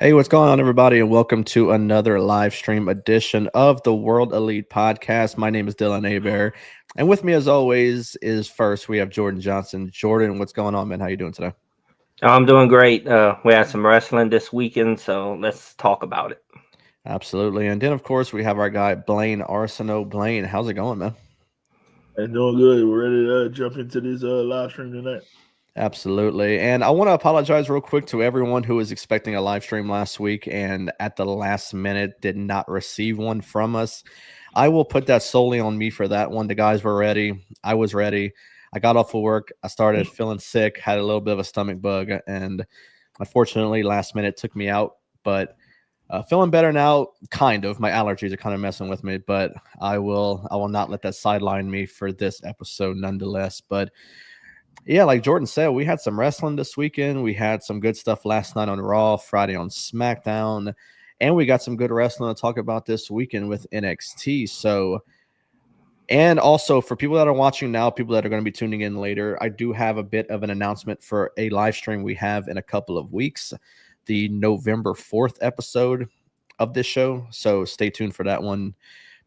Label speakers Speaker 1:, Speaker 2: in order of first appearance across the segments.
Speaker 1: Hey, what's going on, everybody, and welcome to another live stream edition of the World Elite Podcast. My name is Dylan Abear, and with me, as always, is first we have Jordan Johnson. Jordan, what's going on, man? How you doing today?
Speaker 2: I'm doing great. We had some wrestling this weekend, so let's talk about it.
Speaker 1: Absolutely, and then of course we have our guy Blaine Arsenault. Blaine, how's it going, man?
Speaker 3: I'm doing good. We're ready to jump into this live stream tonight.
Speaker 1: Absolutely. And I want to apologize real quick to everyone who was expecting a live stream last week and at the last minute did not receive one from us. I will put that solely on me for that one. The guys were ready. I was ready. I got off of work. I started feeling sick, had a little bit of a stomach bug, and unfortunately last minute took me out. But feeling better now, kind of. My allergies are kind of messing with me, but I will not let that sideline me for this episode nonetheless. But yeah, like Jordan said, we had some wrestling this weekend. We had some good stuff last night on Raw, Friday on SmackDown, and we got some good wrestling to talk about this weekend with NXT. So, and also for people that are watching now, people that are going to be tuning in later, I do have a bit of an announcement for a live stream we have in a couple of weeks, the November 4th episode of this show. So stay tuned for that one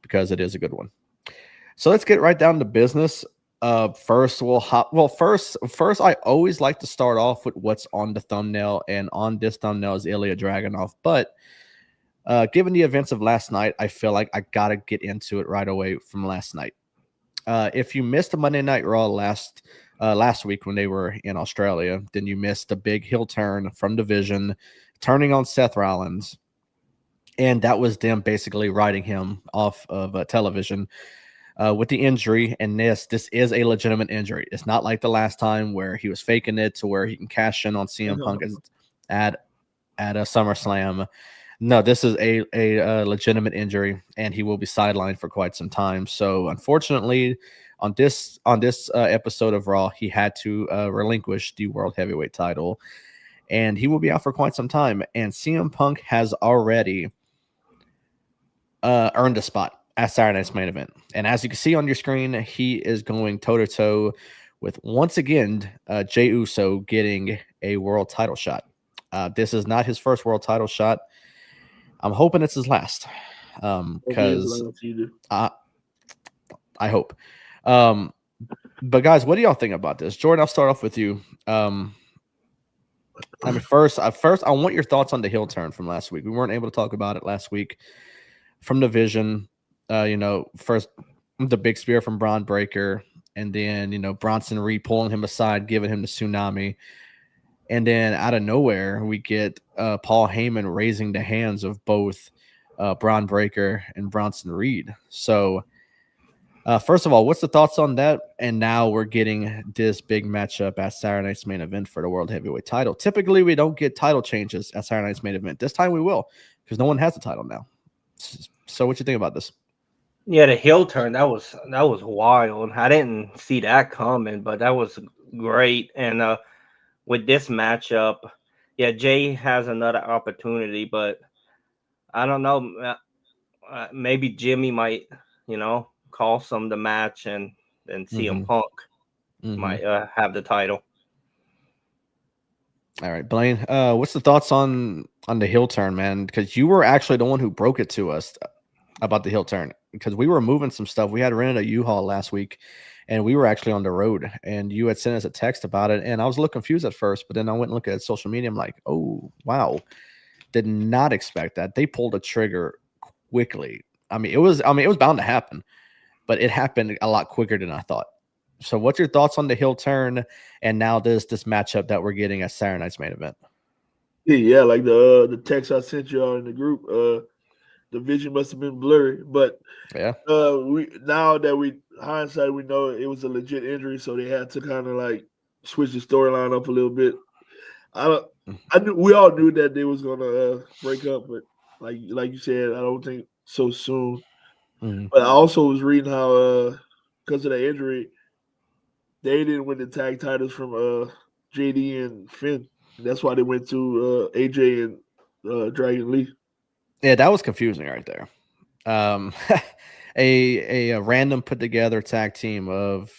Speaker 1: because it is a good one. So let's get right down to business. First, I always like to start off with what's on the thumbnail, and on this thumbnail is Ilja Dragunov. But given the events of last night, I feel like I gotta get into it right away from last night. If you missed the Monday Night Raw last week when they were in Australia, then you missed a big heel turn from Division, turning on Seth Rollins, and that was them basically writing him off of television. With the injury, and this is a legitimate injury. It's not like the last time where he was faking it to where he can cash in on CM Punk at a SummerSlam. No, this is a legitimate injury, and he will be sidelined for quite some time. So, unfortunately, on this episode of Raw, he had to relinquish the World Heavyweight title, and he will be out for quite some time. And CM Punk has already earned a spot at Saturday Night's Main Event. And as you can see on your screen, he is going toe-to-toe with, once again, Jey Uso getting a world title shot. This is not his first world title shot. I'm hoping it's his last. Because I hope. But guys, what do y'all think about this? Jordan, I'll start off with you. First, I want your thoughts on the heel turn from last week. We weren't able to talk about it last week. From Division, first the big spear from Braun Breaker, and then, Bronson Reed pulling him aside, giving him the tsunami. And then out of nowhere, we get Paul Heyman raising the hands of both Braun Breaker and Bronson Reed. So, first of all, what's the thoughts on that? And now we're getting this big matchup at Saturday Night's Main Event for the World Heavyweight title. Typically, we don't get title changes at Saturday Night's Main Event. This time we will, because no one has the title now. So what you think about this?
Speaker 2: Yeah, the heel turn, that was wild. I didn't see that coming, but that was great. And with this matchup, yeah, Jay has another opportunity, but I don't know. Maybe Jimmy might, cost him the match, and then CM Punk might have the title.
Speaker 1: All right, Blaine. What's the thoughts on the heel turn, man? Because you were actually the one who broke it to us about the heel turn. Because we were moving some stuff. We had rented a U-Haul last week, and we were actually on the road. And you had sent us a text about it, and I was a little confused at first. But then I went and looked at social media. I'm like, oh wow, did not expect that. They pulled a trigger quickly. I mean, it was bound to happen, but it happened a lot quicker than I thought. So, what's your thoughts on the heel turn and now this matchup that we're getting at Saturday night's main event?
Speaker 3: Yeah, like the text I sent y'all in the group, the vision must have been blurry. But
Speaker 1: Yeah,
Speaker 3: we now that we hindsight, we know it was a legit injury, so they had to kind of like switch the storyline up a little bit. We all knew that they was gonna break up, but like you said, I don't think so soon.
Speaker 1: Mhm.
Speaker 3: But I also was reading how because of the injury, they didn't win the tag titles from JD and Finn. And that's why they went to AJ and Dragon Lee.
Speaker 1: Yeah, that was confusing right there. A random put together tag team of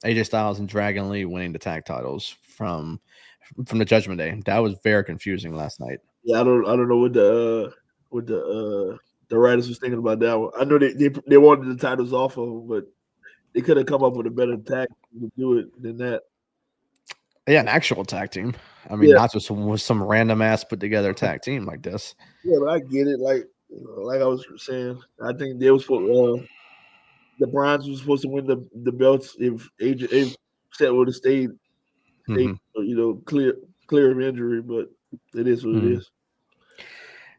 Speaker 1: AJ Styles and Dragon Lee winning the tag titles from the Judgment Day. That was very confusing last night.
Speaker 3: Yeah, I don't know what the writers was thinking about that one. I know they wanted the titles off of them, but they could have come up with a better tag to do it than that.
Speaker 1: Yeah, an actual tag team. I mean, not just some random ass put together tag team like this.
Speaker 3: Yeah, but I get it. Like I was saying, I think they was for the Browns was supposed to win the belts if AJ if Seth would have stayed, clear of injury. But it is what it is.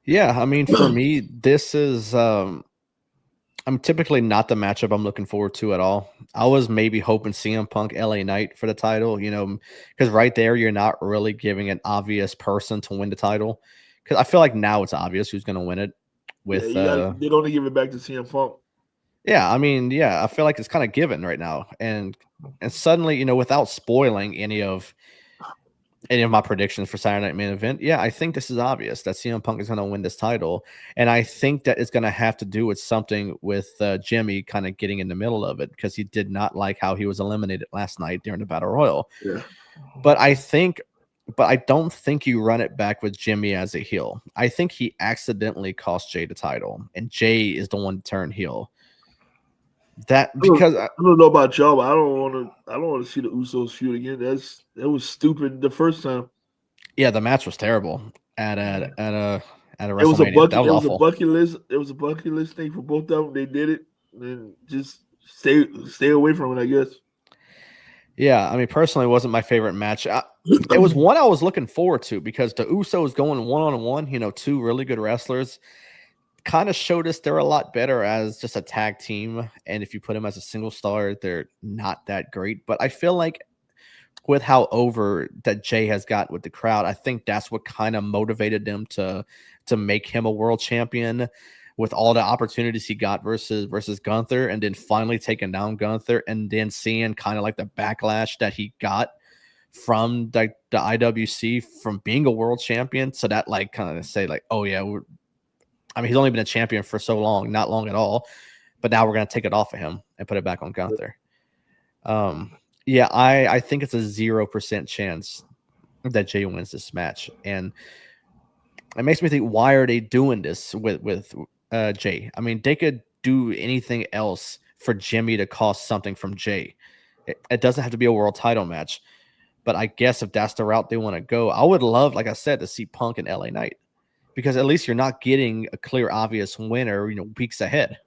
Speaker 1: Yeah, I mean, for me, this is I'm typically not the matchup I'm looking forward to at all. I was maybe hoping CM Punk LA Knight for the title, because right there you're not really giving an obvious person to win the title. Because I feel like now it's obvious who's going to win it. With
Speaker 3: they'd only give it back to CM Punk.
Speaker 1: Yeah, I mean, yeah, I feel like it's kind of given right now, and suddenly, without spoiling any of my predictions for Saturday Night Main Event, yeah, I think this is obvious that CM Punk is going to win this title, and I think that it's going to have to do with something with Jimmy kind of getting in the middle of it because he did not like how he was eliminated last night during the Battle Royal.
Speaker 3: Yeah.
Speaker 1: But I don't think you run it back with Jimmy as a heel. I think he accidentally cost Jay the title, and Jay is the one to turn heel. That because
Speaker 3: I don't know about y'all, but I don't want to see the Usos feud again. That was stupid the first time.
Speaker 1: Yeah, the match was terrible at a WrestleMania.
Speaker 3: It was a bucket.
Speaker 1: That was awful.
Speaker 3: It was a bucket list thing for both of them. They did it, and just stay away from it, I guess.
Speaker 1: Yeah, I mean, personally, it wasn't my favorite match. It was one I was looking forward to because the Usos going one-on-one, two really good wrestlers, kind of showed us they're a lot better as just a tag team. And if you put them as a single star, they're not that great. But I feel like with how over that Jay has got with the crowd, I think that's what kind of motivated them to make him a world champion with all the opportunities he got versus Gunther, and then finally taking down Gunther, and then seeing kind of like the backlash that he got from the IWC from being a world champion. So that like kind of say like, oh yeah, he's only been a champion for so long, not long at all, but now we're going to take it off of him and put it back on Gunther. Yeah, I think it's a 0% chance that Jay wins this match. And it makes me think, why are they doing this with Jay? I mean, they could do anything else for Jimmy to cost something from Jay. It doesn't have to be a world title match. But I guess if that's the route they want to go, I would love, like I said, to see Punk and LA Knight. Because at least you're not getting a clear, obvious winner, weeks ahead.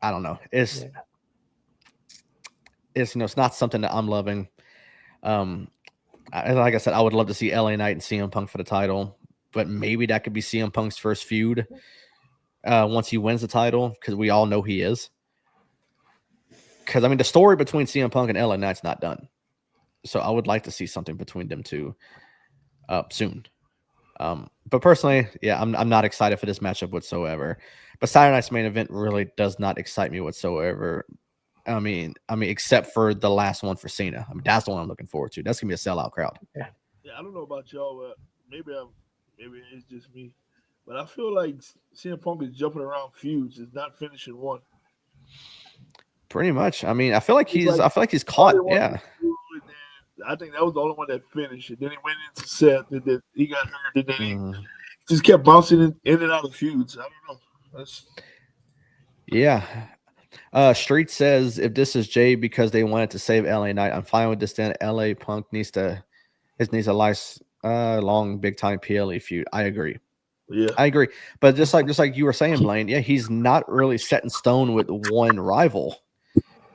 Speaker 1: I don't know. It's not something that I'm loving. Like I said, I would love to see LA Knight and CM Punk for the title, but maybe that could be CM Punk's first feud once he wins the title, because we all know he is. Because the story between CM Punk and LA Knight's not done, so I would like to see something between them two soon. But personally, yeah, I'm not excited for this matchup whatsoever. But Saturday night's main event really does not excite me whatsoever. I mean, except for the last one for Cena. That's the one I'm looking forward to. That's gonna be a sellout crowd.
Speaker 3: Yeah, I don't know about y'all, but maybe it's just me. But I feel like CM Punk is jumping around feuds, is not finishing one.
Speaker 1: Pretty much. I feel like he's caught. Yeah.
Speaker 3: I think that was the only one that finished it. Then he went into Seth, and then he got hurt, and then
Speaker 1: Mm.
Speaker 3: he just kept bouncing in and out of feuds. I don't know.
Speaker 1: Yeah. Street says if this is Jay because they wanted to save LA Knight, I'm fine with this. Then LA Punk needs a nice long big time PLE feud. I agree.
Speaker 3: Yeah,
Speaker 1: I agree. But just like you were saying, Blaine, yeah, he's not really set in stone with one rival.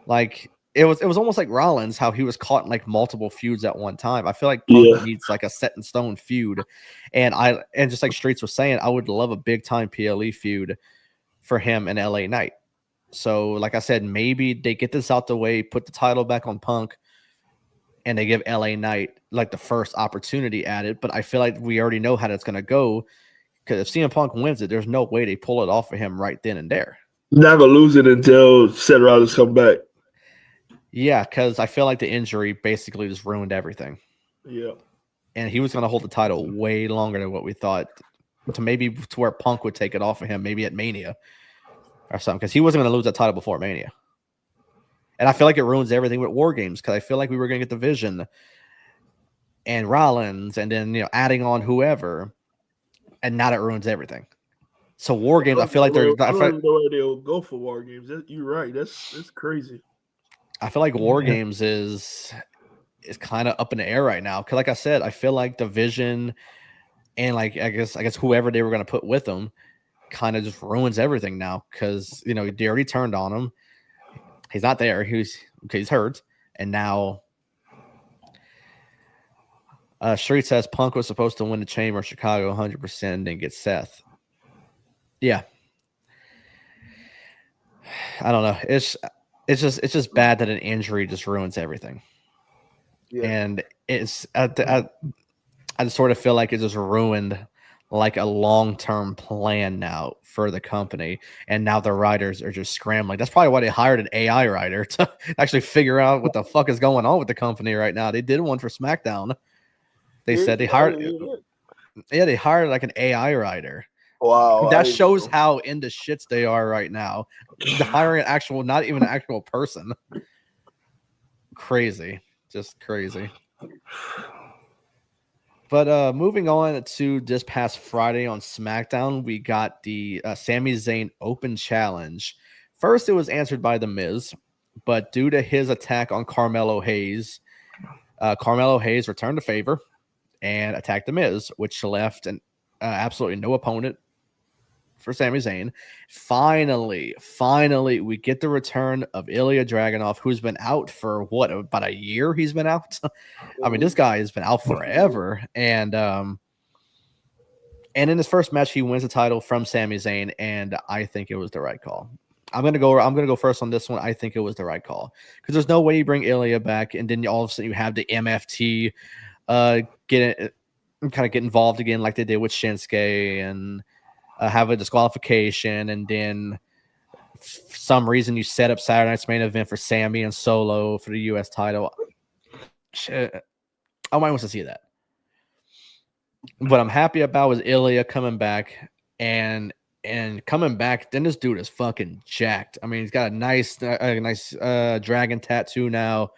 Speaker 1: Like it was almost like Rollins, how he was caught in like multiple feuds at one time. I feel like Punk needs like a set in stone feud. And just like Streets was saying, I would love a big time PLE feud for him and LA Knight. So, like I said, maybe they get this out the way, put the title back on Punk, and they give LA Knight like the first opportunity at it. But I feel like we already know how that's going to go, because if CM Punk wins it, there's no way they pull it off for him right then and there.
Speaker 3: not gonna lose it until Seth Rollins come back.
Speaker 1: Yeah, because I feel like the injury basically just ruined everything.
Speaker 3: Yeah,
Speaker 1: and he was going to hold the title way longer than what we thought, to where Punk would take it off of him, maybe at Mania or something, because he wasn't going to lose that title before Mania. And I feel like it ruins everything with War Games, because I feel like we were going to get the Vision and Rollins, and then adding on whoever, and now that ruins everything. So War Games, I feel like they're.
Speaker 3: I don't even know where they'll go for War Games. You're right. That's crazy.
Speaker 1: I feel like War Games is kind of up in the air right now, because like I said, I feel like the Vision and like I guess whoever they were going to put with them kind of just ruins everything now, because they already turned on him. He's not there. He's hurt, and now Street says Punk was supposed to win the Chamber in Chicago 100% and then get Seth. Yeah, I don't know. It's just bad that an injury just ruins everything. Yeah. And it's I sort of feel like it just ruined like a long-term plan now for the company, and now the writers are just scrambling. That's probably why they hired an AI writer to actually figure out what the fuck is going on with the company right now. They did one for SmackDown. They said they hired like an AI writer.
Speaker 3: Wow,
Speaker 1: that shows how into shits they are right now. Hiring not even an actual person. Crazy, just crazy. But moving on to this past Friday on SmackDown, we got the Sami Zayn Open Challenge. First, it was answered by The Miz, but due to his attack on Carmelo Hayes returned the favor and attacked The Miz, which left absolutely no opponent for Sami Zayn. Finally, we get the return of Ilja Dragunov, who's been out for about a year. He's been out. I mean, this guy has been out forever. And in his first match, he wins the title from Sami Zayn, and I think it was the right call. I'm gonna go first on this one. I think it was the right call, because there's no way you bring Ilja back and then all of a sudden you have the MFT get involved again like they did with Shinsuke, and have a disqualification, and then for some reason you set up Saturday night's main event for Sami and Solo for the U.S. title. Shit. I might want to see that. What I'm happy about was Ilja coming back, and coming back. Then this dude is fucking jacked. I mean, he's got a nice dragon tattoo now,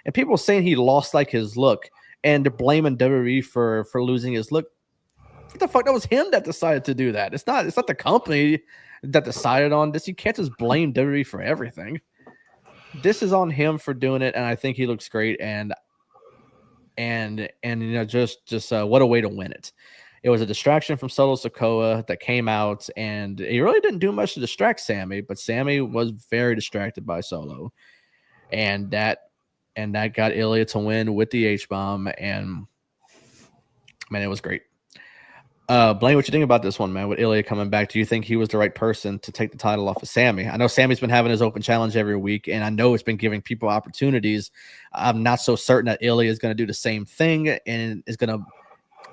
Speaker 1: and people saying he lost like his look, and they're blaming WWE for losing his look. What the fuck? That was him that decided to do that. It's not the company that decided on this. You can't just blame WWE for everything. This is on him for doing it, and I think he looks great. And just what a way to win it. It was a distraction from Solo Sikoa that came out, and he really didn't do much to distract Sami, but Sami was very distracted by Solo, and that got Ilja to win with the H-bomb, and man, it was great. Blaine, what you think about this one, man? With Ilja coming back, do you think he was the right person to take the title off of Sami? I know Sami's been having his open challenge every week, and I know it's been giving people opportunities. I'm not so certain that Ilja is going to do the same thing and is going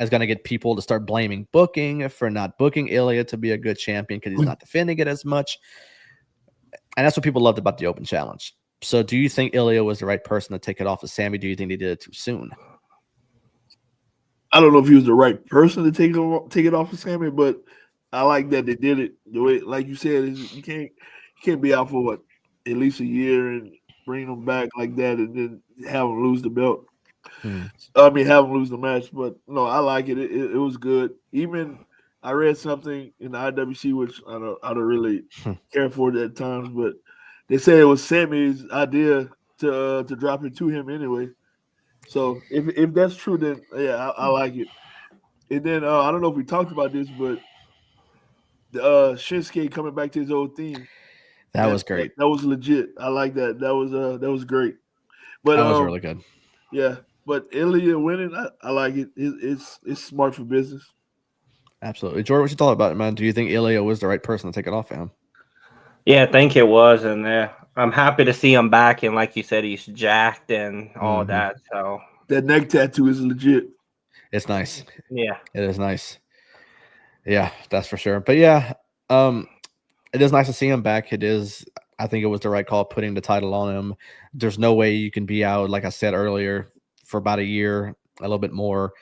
Speaker 1: to get people to start blaming booking for not booking Ilja to be a good champion because he's not defending it as much. And that's what people loved about the open challenge. So do you think Ilja was the right person to take it off of Sami? Do you think they did it too soon?
Speaker 3: I don't know if he was the right person to take it off of Sami, but I like that they did it the way, like you said, you can't be out for at least a year and bring them back like that and then have them lose the belt. I mean, have him lose the match, but no, I like it. It was good. Even I read something in the IWC, which I don't really care for it at times, but they say it was Sammy's idea to drop it to him anyway. So if that's true, then yeah, I like it. And then I don't know if we talked about this, but Shinsuke coming back to his old theme.
Speaker 1: That was great.
Speaker 3: That was legit. I like that. That was great. But
Speaker 1: that was really good.
Speaker 3: Yeah, but Ilya winning, I like it. It's smart for business.
Speaker 1: Absolutely, Jordan. What you thought about it, man? Do you think Ilya was the right person to take it off him?
Speaker 2: Yeah, I think it was, and I'm happy to see him back. And like you said, he's jacked and all that. So
Speaker 3: that neck tattoo is legit.
Speaker 1: It's nice.
Speaker 2: Yeah,
Speaker 1: it is nice. Yeah, that's for sure. But yeah, it is nice to see him back. It is. I think it was the right call putting the title on him. There's no way you can be out, like I said earlier, for about a year, a little bit more,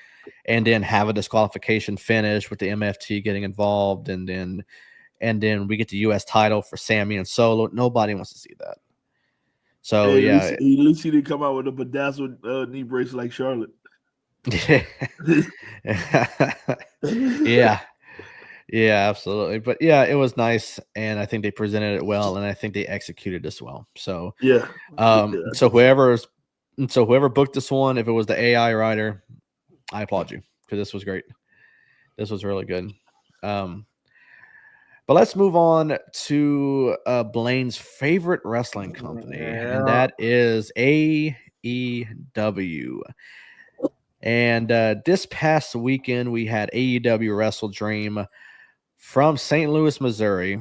Speaker 1: and then have a disqualification finish with the MFT getting involved, and then we get the U.S. title for Sammy and Solo. Nobody wants to see that. So
Speaker 3: hey,
Speaker 1: yeah,
Speaker 3: at least he didn't come out with a bedazzled knee brace like Charlotte.
Speaker 1: Yeah. Yeah, absolutely. But yeah, it was nice, and I think they presented it well, and I think they executed this well. So
Speaker 3: yeah.
Speaker 1: So whoever booked this one, if it was the AI writer, I applaud you because this was great. This was really good. But let's move on to Blaine's favorite wrestling company, and that is AEW. And this past weekend, we had AEW WrestleDream from St. Louis, Missouri.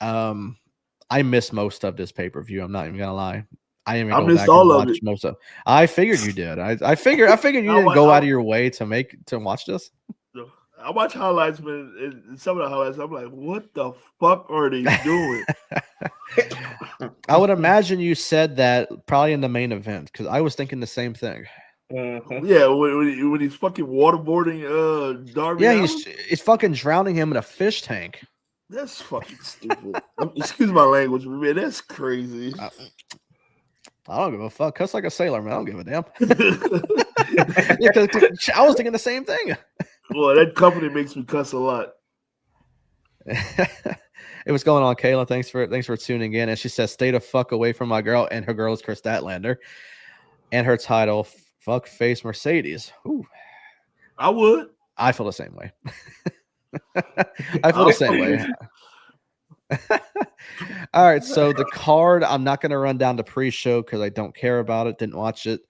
Speaker 1: I missed most of this pay-per-view. I'm not even gonna lie. I didn't even go back and watch most of. I figured you did. I figured you didn't go out of your way to watch this.
Speaker 3: I watch highlights, man, and some of the highlights, I'm like, what the fuck are they doing?
Speaker 1: I would imagine you said that probably in the main event because I was thinking the same thing.
Speaker 3: Yeah, when he's fucking waterboarding Darby.
Speaker 1: Yeah, he's fucking drowning him in a fish tank.
Speaker 3: That's fucking stupid. Excuse my language, but man, that's crazy.
Speaker 1: I don't give a fuck. Cuss like a sailor, man. I don't give a damn. I was thinking the same thing.
Speaker 3: Well, that company makes me cuss a lot.
Speaker 1: It was going on, Kayla. Thanks for tuning in. And she says, "Stay the fuck away from my girl." And her girl is Chris Statlander. And her title, "Fuck Face Mercedes." Ooh.
Speaker 3: I would.
Speaker 1: I feel the same way. I feel the same way. All right, so the card, I'm not going to run down the pre-show because I don't care about it. Didn't watch it.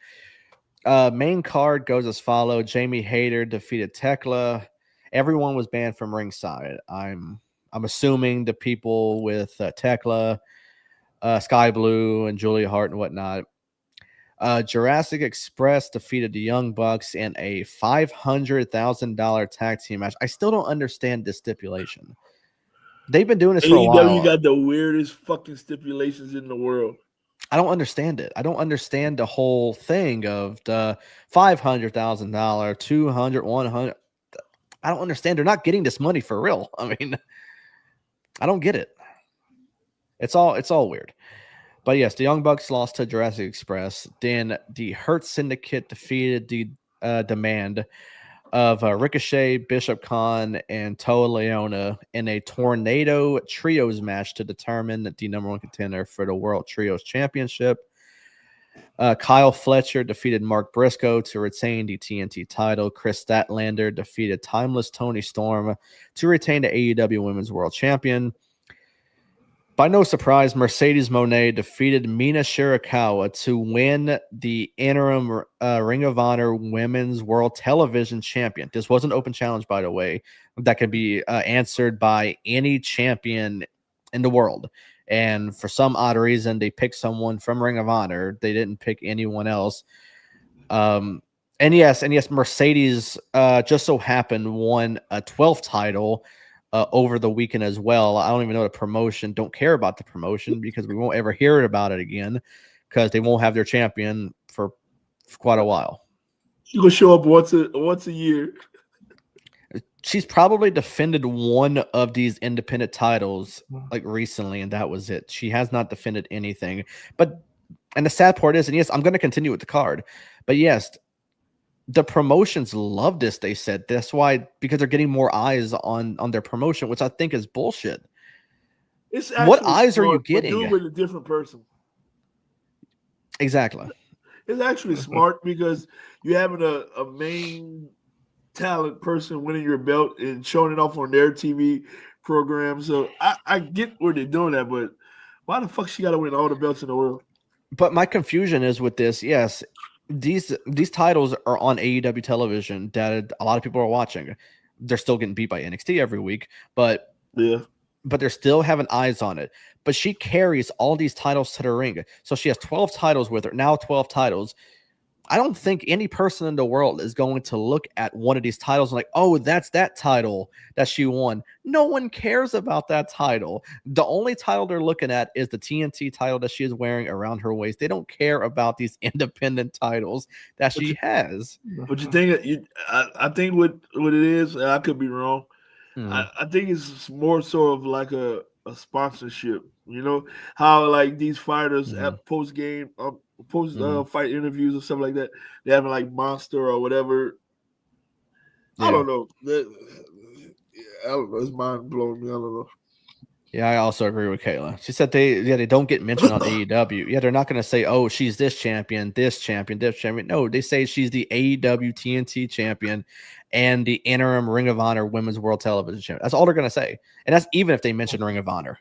Speaker 1: Main card goes as follows. Jamie Hayter defeated Tekla. Everyone was banned from ringside. I'm assuming the people with Tekla, Sky Blue, and Julia Hart and whatnot. Jurassic Express defeated the Young Bucks in a $500,000 tag team match. I still don't understand this stipulation. They've been doing this for a while.
Speaker 3: AEW got the weirdest fucking stipulations in the world.
Speaker 1: I don't understand it. I don't understand the whole thing of the $500,000, 200, 100. I don't understand. They're not getting this money for real. I mean, I don't get it. It's all weird. But yes, the Young Bucks lost to Jurassic Express. Then the Hurt Syndicate defeated the Demand of Ricochet, Bishop Khan, and Toa Leona in a Tornado Trios match to determine the number one contender for the World Trios Championship. Kyle Fletcher defeated Mark Briscoe to retain the TNT title. Chris Statlander defeated Timeless Tony Storm to retain the AEW Women's World Champion. By no surprise, Mercedes Moné defeated Mina Shirakawa to win the interim Ring of Honor Women's World Television Champion. This was an open challenge, by the way, that can be answered by any champion in the world. And for some odd reason, they picked someone from Ring of Honor. They didn't pick anyone else. And yes, Mercedes just so happened won a 12th title over the weekend as well. I don't even know the promotion. Don't care about the promotion because we won't ever hear about it again because they won't have their champion for quite a while.
Speaker 3: You gonna show up once a year.
Speaker 1: She's probably defended one of these independent titles like recently, and that was it. She has not defended anything. And the sad part is, and yes, I'm going to continue with the card, But yes, the promotions love this. They said that's why, because they're getting more eyes on their promotion, which I think is bullshit.
Speaker 3: It's
Speaker 1: What
Speaker 3: actually
Speaker 1: eyes are you
Speaker 3: smart, but
Speaker 1: getting?
Speaker 3: do it with a different person.
Speaker 1: Exactly.
Speaker 3: It's actually smart because you're having a main talent person winning your belt and showing it off on their TV program. So I get where they're doing that, but why the fuck she got to win all the belts in the world?
Speaker 1: But my confusion is with this. Yes, these titles are on AEW television that a lot of people are watching. They're still getting beat by NXT every week, but
Speaker 3: Yeah.
Speaker 1: they're still having eyes on it. But she carries all these titles to the ring. So she has 12 titles with her, now 12 titles. I don't think any person in the world is going to look at one of these titles and like, oh, that's that title that she won. No one cares about that title. The only title they're looking at is the TNT title that she is wearing around her waist. They don't care about these independent titles that she has.
Speaker 3: But you think I think what it is, and I could be wrong.
Speaker 1: Hmm.
Speaker 3: I think it's more sort of like a sponsorship. You know how like these fighters at post game, post fight interviews or stuff like that, they having like Monster or whatever.
Speaker 1: Yeah.
Speaker 3: I don't know. I don't know. It's mind blowing me. I don't know.
Speaker 1: Yeah, I also agree with Kayla. She said they don't get mentioned on AEW. Yeah, they're not going to say, oh, she's this champion, this champion, this champion. No, they say she's the AEW TNT champion and the interim Ring of Honor Women's World Television champion. That's all they're going to say, and that's even if they mention Ring of Honor.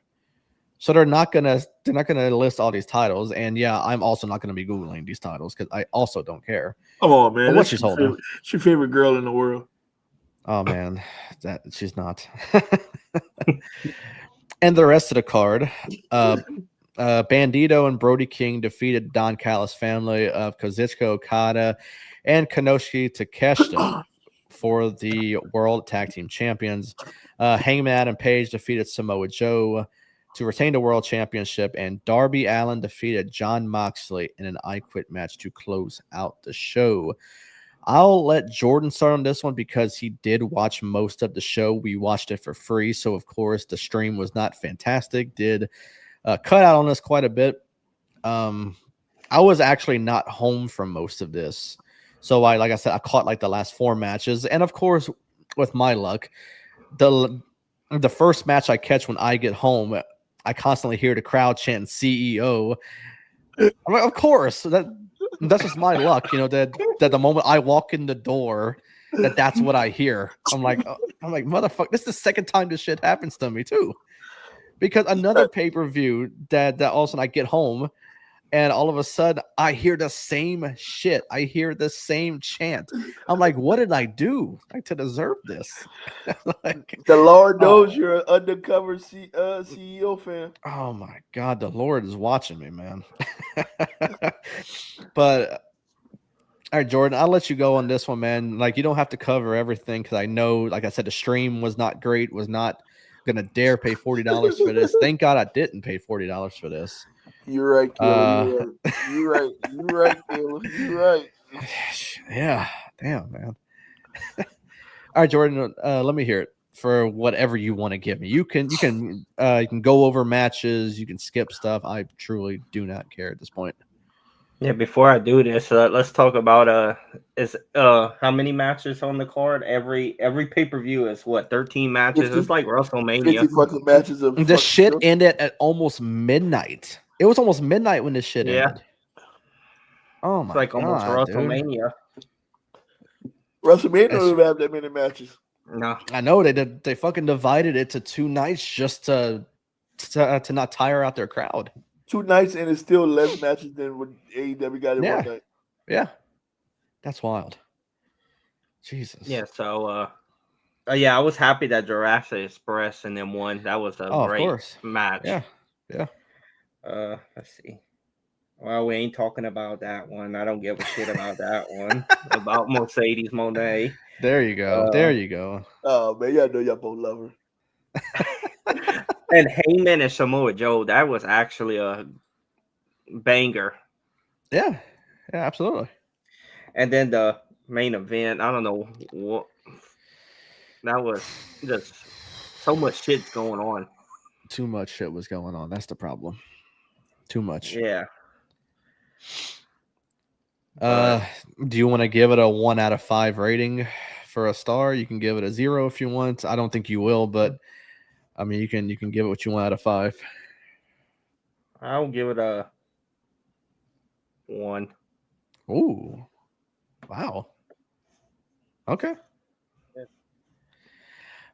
Speaker 1: So they're not gonna list all these titles. And yeah, I'm also not gonna be googling these titles because I also don't care.
Speaker 3: Come on, man.
Speaker 1: What she's holding?
Speaker 3: She's your favorite girl in the world.
Speaker 1: Oh man, that she's not. And the rest of the card, Bandito and Brody King defeated Don Callis' family of Kazuchika Okada and Konosuke Takeshita for the World Tag Team Champions. Hangman Adam Page defeated Samoa Joe to retain the World Championship, and Darby Allin defeated Jon Moxley in an I Quit match to close out the show. I'll let Jordan start on this one because he did watch most of the show. We watched it for free, so of course the stream was not fantastic. Did cut out on us quite a bit. I was actually not home for most of this, so like I said, I caught like the last 4 matches, and of course, with my luck, the first match I catch when I get home, I constantly hear the crowd chant CEO. I'm like, of course, that's just my luck, you know, that the moment I walk in the door, that's what I hear. I'm like, motherfucker, this is the second time this shit happens to me too. Because another pay-per-view that also I get home and all of a sudden I hear the same shit. I hear the same chant. I'm like, what did I do like to deserve this?
Speaker 3: Like, the Lord knows you're an undercover CEO fan.
Speaker 1: Oh my God, the Lord is watching me, man. But all right, Jordan, I'll let you go on this one, man. Like, you don't have to cover everything because I know, like I said, the stream was not great, was not gonna dare pay $40 for this. Thank God I didn't pay $40 for this.
Speaker 3: You're right, Kayla. You're right. You're right, Kayla. You're right.
Speaker 1: Yeah, damn, man. All right, Jordan, let me hear it for whatever you want to give me. You can go over matches, you can skip stuff. I truly do not care at this point.
Speaker 2: Yeah, before I do this, let's talk about how many matches on the card? Every pay-per-view is what, 13 matches? 50, it's like WrestleMania.
Speaker 3: 50 fucking matches of
Speaker 1: this shit ended at almost midnight. It was almost midnight when this shit ended. Oh my God. It's like almost
Speaker 2: WrestleMania.
Speaker 3: WrestleMania don't have that many matches.
Speaker 2: No.
Speaker 1: I know they fucking divided it to 2 nights just to not tire out their crowd.
Speaker 3: 2 nights, and it's still less matches than what AEW got in one night.
Speaker 1: Yeah. That's wild. Jesus.
Speaker 2: Yeah, so yeah, I was happy that Jurassic Express and them won. That was a great match.
Speaker 1: Yeah. Yeah.
Speaker 2: Let's see. Well, we ain't talking about that one. I don't give a shit about that one. About Mercedes Moné.
Speaker 1: There you go. There you go.
Speaker 3: Oh man, y'all know y'all both love her.
Speaker 2: And Heyman and Samoa Joe, that was actually a banger.
Speaker 1: Yeah, absolutely.
Speaker 2: And then the main event, I don't know what. That was just so much shit's going on.
Speaker 1: Too much shit was going on. That's the problem. Too much.
Speaker 2: Yeah.
Speaker 1: Do you want to give it a 1 out of 5 rating for a star? You can give it a 0 if you want. I don't think you will, but I mean, you can give it what you want out of 5.
Speaker 2: I'll give it a 1.
Speaker 1: Ooh, wow. Okay.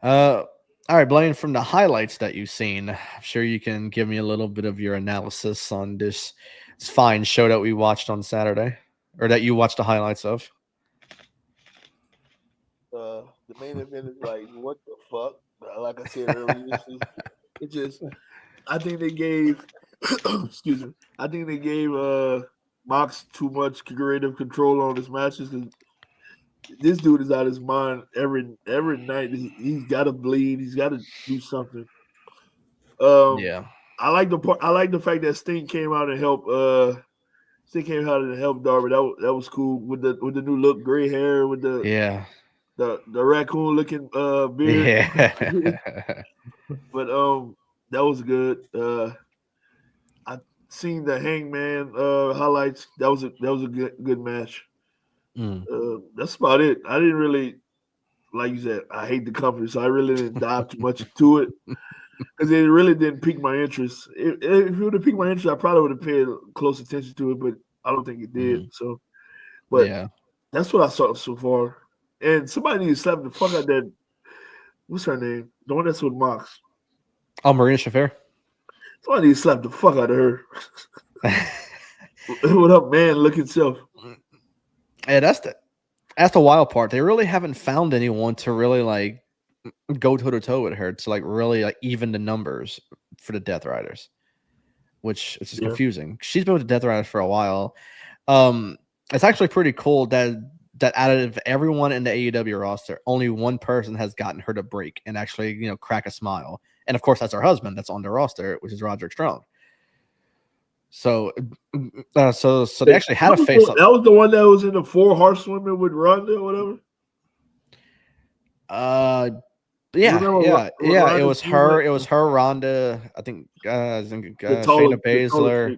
Speaker 1: All right, Blaine. From the highlights that you've seen, I'm sure you can give me a little bit of your analysis on this fine show that we watched on Saturday, or that you watched the highlights of.
Speaker 3: The main event is like, what the fuck? Like I said earlier, it just. I think they gave. excuse me. I think they gave Mox too much creative control on his matches because this dude is out of his mind every night. He's got to bleed. He's got to do something.
Speaker 1: Yeah.
Speaker 3: I like the fact that Sting came out and helped. Sting came out and helped Darby. That was cool with the new look, gray hair with the raccoon looking beard.
Speaker 1: Yeah.
Speaker 3: But that was good. I seen the Hangman highlights. That was a good match. That's about it. I didn't really, like you said, I hate the company, so I really didn't dive too much into it because it really didn't pique my interest. If it would have piqued my interest, I probably would have paid close attention to it, but I don't think it did. So, but
Speaker 1: yeah,
Speaker 3: that's what I saw so far. And somebody needs to slap the fuck out that. What's her name? The one that's with Mox.
Speaker 1: Oh, Marina Shafir.
Speaker 3: Somebody needs to slap the fuck out of her. What up, man? Look itself.
Speaker 1: Yeah, that's the wild part. They really haven't found anyone to really like go toe to toe with her to like really like even the numbers for the Death Riders, which is confusing. She's been with the Death Riders for a while. It's actually pretty cool that out of everyone in the AEW roster, only one person has gotten her to break and actually crack a smile, and of course that's her husband that's on the roster, which is Roderick Strong. So they actually had a face.
Speaker 3: That was the one that was in the 4 Horsewomen with Ronda or whatever.
Speaker 1: Yeah. It was her. It was her, Ronda. I think Shayna Baszler,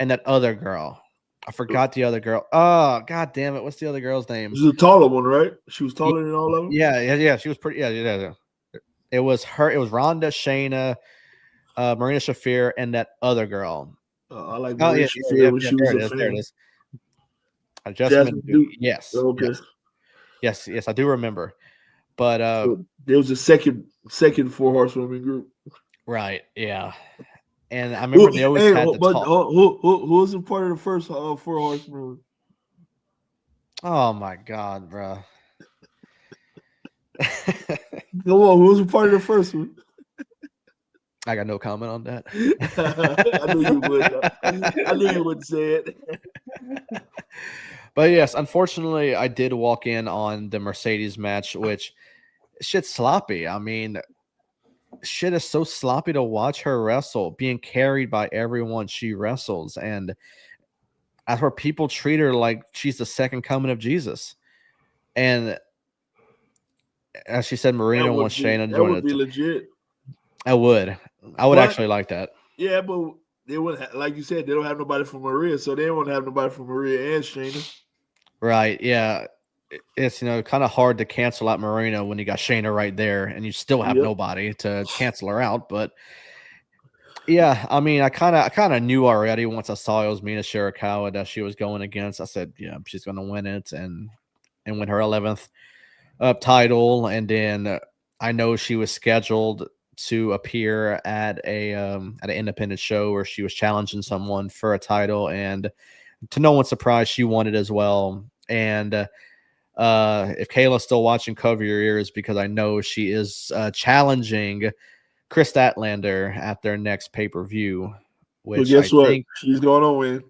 Speaker 1: and that other girl. I forgot the other girl. Oh, god damn it! What's the other girl's name?
Speaker 3: She's a taller one, right? She was taller than all of them.
Speaker 1: Yeah. She was pretty. Yeah. It was her. It was Ronda, Shayna, Marina Shafir, and that other girl.
Speaker 3: I like Marina Shafir when she was a fan. There it is.
Speaker 1: Jasmine Duke. Yes.
Speaker 3: Okay.
Speaker 1: Yes. I do remember. But
Speaker 3: there was a second 4 Horsewomen group.
Speaker 1: Right. Yeah. And I remember they always had the talk.
Speaker 3: Who was a part of the first 4 Horsewomen?
Speaker 1: Oh my god, bro.
Speaker 3: Come on, who was a part of the first one?
Speaker 1: I got no comment on that.
Speaker 3: I knew you would. I knew you would say it.
Speaker 1: But yes, unfortunately, I did walk in on the Mercedes match, which shit's sloppy. I mean, shit is so sloppy to watch her wrestle, being carried by everyone she wrestles. And that's where people treat her like she's the second coming of Jesus. And as she said, Marina wants Shayna to join it. That
Speaker 3: would be legit.
Speaker 1: I would actually like that.
Speaker 3: Yeah, but they wouldn't, like you said, they don't have nobody from Maria, so they won't have nobody from Maria and Shayna.
Speaker 1: Right, yeah. It's kind of hard to cancel out Marina when you got Shayna right there and you still have nobody to cancel her out. But yeah, I mean, I kind of knew already once I saw it was Mina Shirakawa that she was going against. I said, yeah, she's going to win it and win her 11th title. And then I know she was scheduled to appear at an independent show where she was challenging someone for a title, and to no one's surprise, she won it as well. And if Kayla's still watching, cover your ears, because I know she is challenging Chris Statlander at their next pay-per-view.
Speaker 3: Which guess what? She's going to win.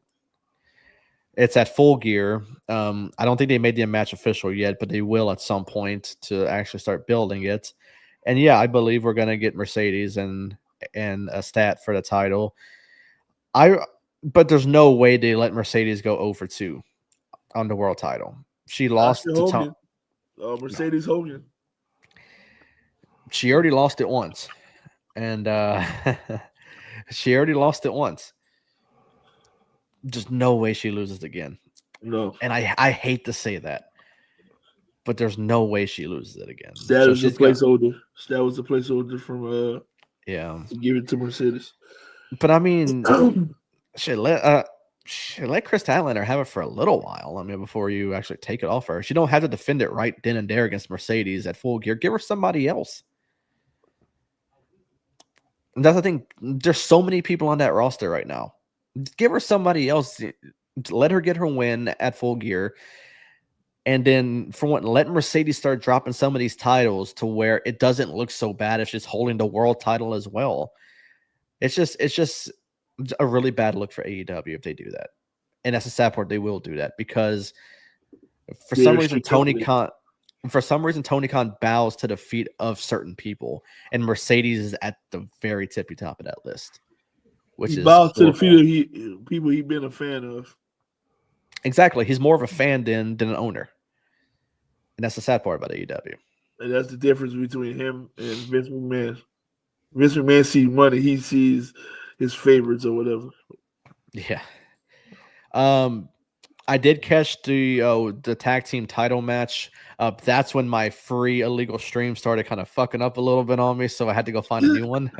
Speaker 1: It's at Full Gear. I don't think they made the match official yet, but they will at some point to actually start building it. And yeah, I believe we're gonna get Mercedes and a stat for the title. But there's no way they let Mercedes go over 2 on the world title. She lost to
Speaker 3: Hogan. Mercedes Hogan.
Speaker 1: She already lost it once, and she already lost it once. Just no way she loses again.
Speaker 3: No.
Speaker 1: And I hate to say that, but there's no way she loses it again.
Speaker 3: That
Speaker 1: So
Speaker 3: was the
Speaker 1: she's got,
Speaker 3: placeholder. That was the placeholder from
Speaker 1: yeah.
Speaker 3: to give it to Mercedes.
Speaker 1: But I mean, shit, let Chris Statlander have it for a little while. I mean, before you actually take it off her. She don't have to defend it right then and there against Mercedes at Full Gear. Give her somebody else. And that's the thing. There's so many people on that roster right now. Give her somebody else. Let her get her win at Full Gear. And then let Mercedes start dropping some of these titles to where it doesn't look so bad if she's holding the world title as well. It's just a really bad look for AEW if they do that. And that's the sad part. They will do that because for some reason Tony Khan bows to the feet of certain people, and Mercedes is at the very tippy top of that list. Which
Speaker 3: he
Speaker 1: is
Speaker 3: bows to the
Speaker 1: horrible.
Speaker 3: feet of people he's been a fan of.
Speaker 1: Exactly. He's more of a fan than an owner. And that's the sad part about AEW.
Speaker 3: And that's the difference between him and Vince McMahon. Vince McMahon sees money. He sees his favorites or whatever.
Speaker 1: Yeah. I did catch the tag team title match. That's when my free illegal stream started kind of fucking up a little bit on me, so I had to go find a new one.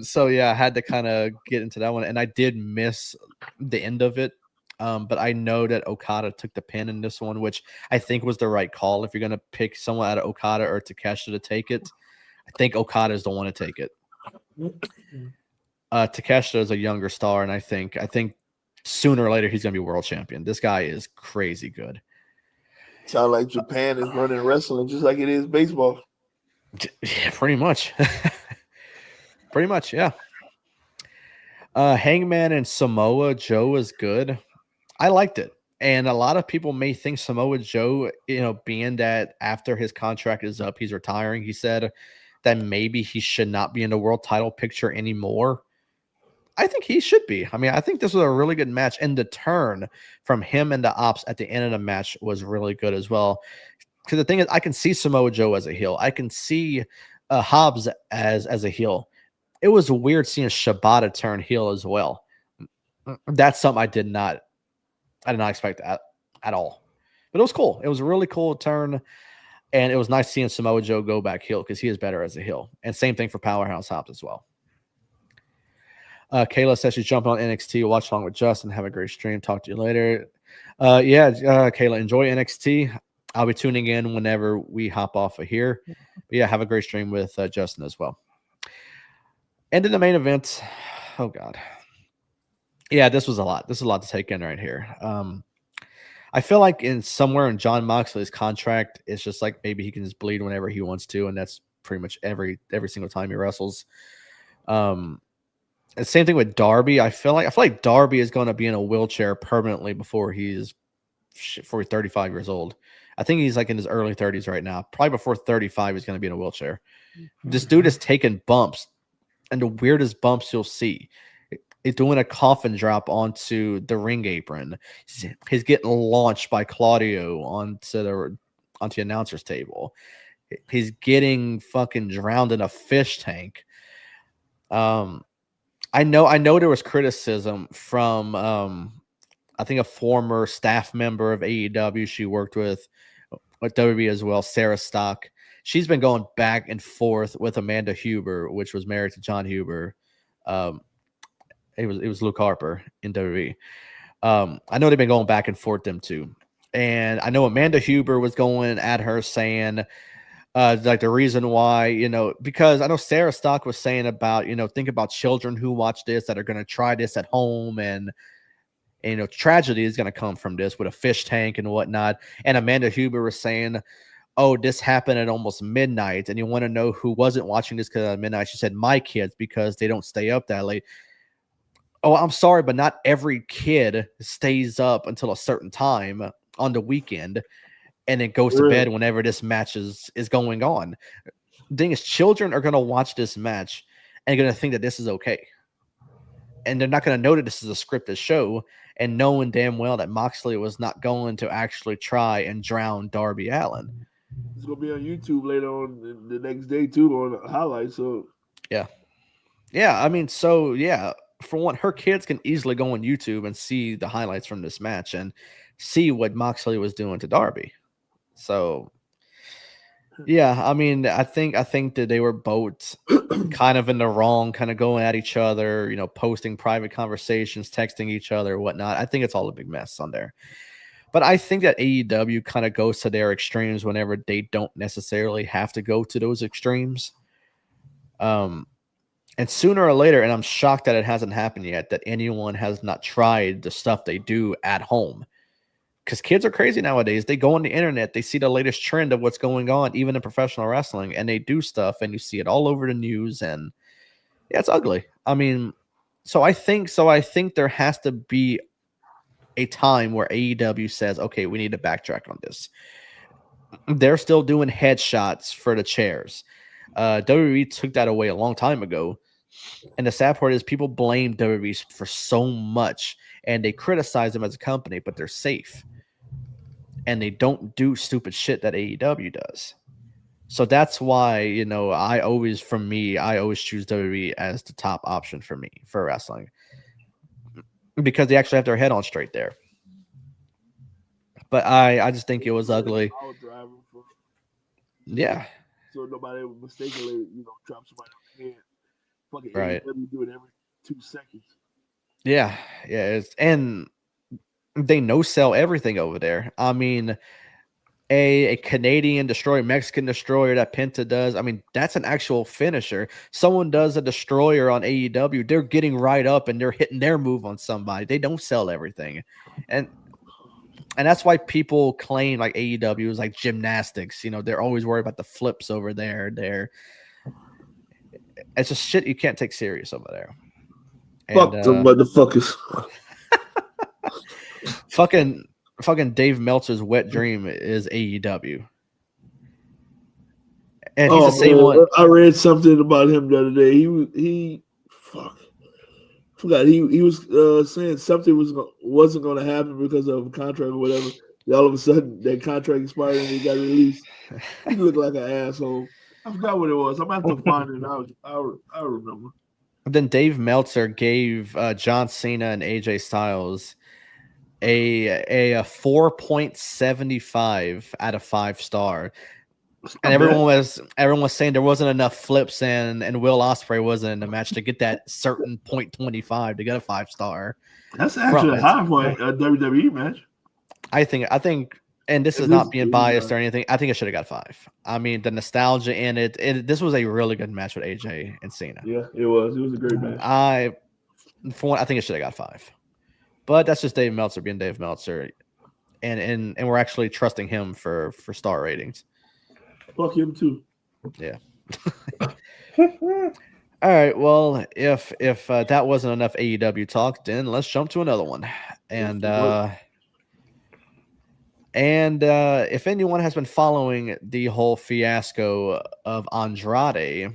Speaker 1: So yeah, I had to kind of get into that one, and I did miss the end of it. But I know that Okada took the pin in this one, which I think was the right call. If you're gonna pick someone out of Okada or Takeshita to take it, I think Okada is the one to take it. Takeshita is a younger star, and I think sooner or later he's gonna be world champion. This guy is crazy good.
Speaker 3: Sound like Japan is running wrestling just like it is baseball.
Speaker 1: Yeah, pretty much. Pretty much, yeah. Hangman and Samoa Joe is good. I liked it. And a lot of people may think Samoa Joe, being that after his contract is up, he's retiring. He said that maybe he should not be in the world title picture anymore. I think he should be. I mean, I think this was a really good match. And the turn from him and the Ops at the end of the match was really good as well. Because the thing is, I can see Samoa Joe as a heel. I can see Hobbs as a heel. It was weird seeing Shibata turn heel as well. That's something I did not expect at all. But it was cool. It was a really cool turn. And it was nice seeing Samoa Joe go back heel because he is better as a heel. And same thing for Powerhouse Hobbs as well. Kayla says she's jumping on NXT. Watch along with Justin. Have a great stream. Talk to you later. Kayla, enjoy NXT. I'll be tuning in whenever we hop off of here. But yeah, have a great stream with Justin as well. And in the main event, oh God. Yeah, this was a lot. This is a lot to take in right here. I feel like somewhere in Jon Moxley's contract, it's just like maybe he can just bleed whenever he wants to, and that's pretty much every single time he wrestles. And same thing with Darby. I feel like Darby is going to be in a wheelchair permanently before he's 35 years old. I think he's like in his early 30s right now. Probably before 35, he's going to be in a wheelchair. This dude is taking bumps, and the weirdest bumps you'll see. He's doing a coffin drop onto the ring apron. He's getting launched by Claudio onto the announcer's table. He's getting fucking drowned in a fish tank. I know there was criticism from I think a former staff member of AEW she worked with WWE as well, Sarah Stock. She's been going back and forth with Amanda Huber, which was married to John Huber. It was Luke Harper in WWE. I know they've been going back and forth them two. And I know Amanda Huber was going at her saying like the reason why, because I know Sarah Stock was saying about, think about children who watch this that are going to try this at home and tragedy is going to come from this with a fish tank and whatnot. And Amanda Huber was saying, oh, this happened at almost midnight. And you want to know who wasn't watching this because at midnight? She said, my kids, because they don't stay up that late. Oh, I'm sorry, but not every kid stays up until a certain time on the weekend and it goes to bed whenever this match is going on. The thing is, children are going to watch this match and going to think that this is okay. And they're not going to know that this is a scripted show, and knowing damn well that Moxley was not going to actually try and drown Darby Allin.
Speaker 3: It's going to be on YouTube later on the next day, too, on highlights. So,
Speaker 1: yeah. I mean, so, yeah. for one, her kids can easily go on YouTube and see the highlights from this match and see what Moxley was doing to Darby. So, yeah, I mean, I think that they were both kind of in the wrong, kind of going at each other, posting private conversations, texting each other, whatnot. I think it's all a big mess on there. But I think that AEW kind of goes to their extremes whenever they don't necessarily have to go to those extremes. And sooner or later, and I'm shocked that it hasn't happened yet, that anyone has not tried the stuff they do at home. Because kids are crazy nowadays. They go on the internet, they see the latest trend of what's going on, even in professional wrestling, and they do stuff, and you see it all over the news, and yeah, it's ugly. I mean, so I think there has to be a time where AEW says, okay, we need to backtrack on this. They're still doing headshots for the chairs. WWE took that away a long time ago. And the sad part is people blame WWE for so much and they criticize them as a company, but they're safe. And they don't do stupid shit that AEW does. So that's why, I always choose WWE as the top option for me for wrestling. Because they actually have their head on straight there. But I just think it was ugly. Yeah.
Speaker 3: So nobody would mistakenly, drop somebody on the head. Fucking
Speaker 1: right.
Speaker 3: AEW do it every 2 seconds.
Speaker 1: Yeah. And they no-sell everything over there. I mean, a Canadian destroyer, Mexican destroyer that Penta does, I mean, that's an actual finisher. Someone does a destroyer on AEW, they're getting right up and they're hitting their move on somebody. They don't sell everything. And that's why people claim like AEW is like gymnastics. They're always worried about the flips over there. It's just shit you can't take serious over there.
Speaker 3: Fuck them motherfuckers.
Speaker 1: Fucking Dave Meltzer's wet dream is AEW. And he's the same one.
Speaker 3: I read something about him the other day. He forgot he was saying something wasn't going to happen because of a contract or whatever. All of a sudden, that contract expired and he got released. He looked like an asshole. I forgot what it was. I'm going to have to find it out. I remember.
Speaker 1: Then Dave Meltzer gave John Cena and AJ Styles a 4.75 out of 5 star. And everyone was saying there wasn't enough flips and Will Ospreay wasn't in the match to get that certain 0.25 to get a 5 star.
Speaker 3: That's actually a high for a WWE match.
Speaker 1: I think, and this is not being biased or anything. I think it should have got 5. I mean, the nostalgia in it. This was a really good match with AJ and Cena.
Speaker 3: Yeah, it was. It was a great match.
Speaker 1: I think it should have got 5. But that's just Dave Meltzer being Dave Meltzer, and we're actually trusting him for star ratings.
Speaker 3: Fuck him too.
Speaker 1: Yeah. All right. Well, if that wasn't enough AEW talk, then let's jump to another one. And if anyone has been following the whole fiasco of Andrade,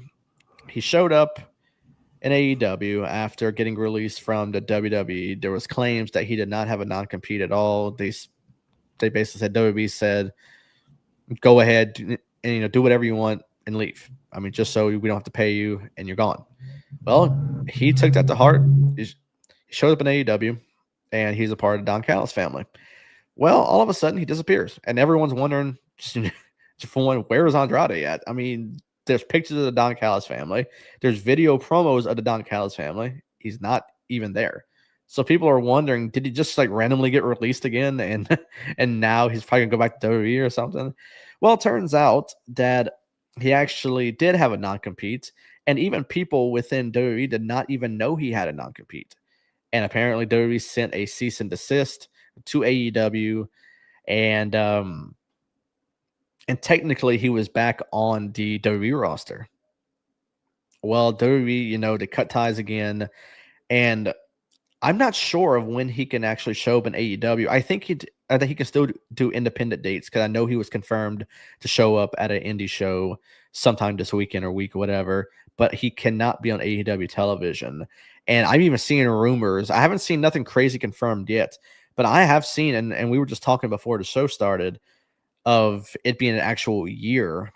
Speaker 1: he showed up in AEW after getting released from the WWE. There was claims that he did not have a non-compete at all. They basically said, WWE said, go ahead and do whatever you want and leave. I mean, just so we don't have to pay you and you're gone. Well, he took that to heart. He showed up in AEW and he's a part of Don Callis family. Well, all of a sudden he disappears and everyone's wondering, where is Andrade at? I mean, there's pictures of the Don Callis family. There's video promos of the Don Callis family. He's not even there. So people are wondering, did he just like randomly get released again? And now he's probably gonna go back to WWE or something. Well, it turns out that he actually did have a non-compete, and even people within WWE did not even know he had a non-compete. And apparently WWE sent a cease and desist to AEW, and technically he was back on the WWE roster. Well, WWE, they cut ties again, and I'm not sure of when he can actually show up in AEW. I think he can still do independent dates because I know he was confirmed to show up at an indie show sometime this weekend or week or whatever, but he cannot be on AEW television. And I've even seen rumors. I haven't seen nothing crazy confirmed yet, but I have seen, and we were just talking before the show started, of it being an actual year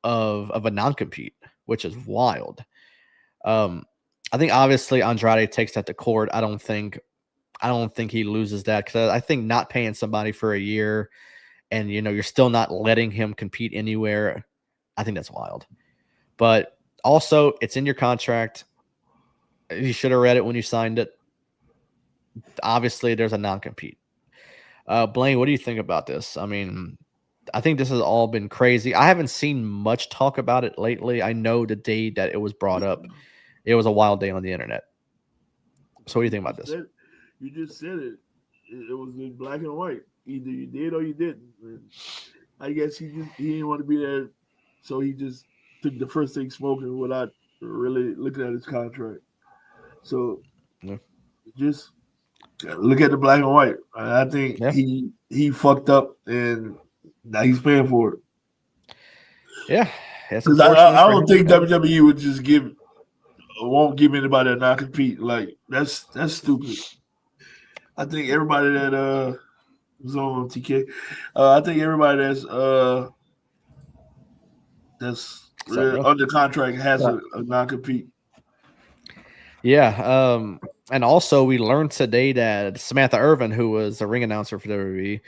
Speaker 1: of a non-compete, which is wild. I think obviously Andrade takes that to court. I don't think he loses that, because I think not paying somebody for a year and you're still not letting him compete anywhere, I think that's wild. But also, it's in your contract. You should have read it when you signed it. Obviously, there's a non-compete. Blaine, what do you think about this? I mean, I think this has all been crazy. I haven't seen much talk about it lately. I know the day that it was brought up, it was a wild day on the internet. So what do you think about this?
Speaker 3: You just said it. It was in black and white. Either you did or you didn't. And I guess he didn't want to be there, so he just took the first thing smoking without really looking at his contract. So just look at the black and white. I think he fucked up, and now he's paying for it.
Speaker 1: Yeah,
Speaker 3: because I don't think WWE would just won't give anybody a non-compete. Like that's stupid. I think everybody that was on TK, I think everybody that's under contract has a non-compete.
Speaker 1: Yeah, and also we learned today that Samantha Irvin, who was a ring announcer for WWE,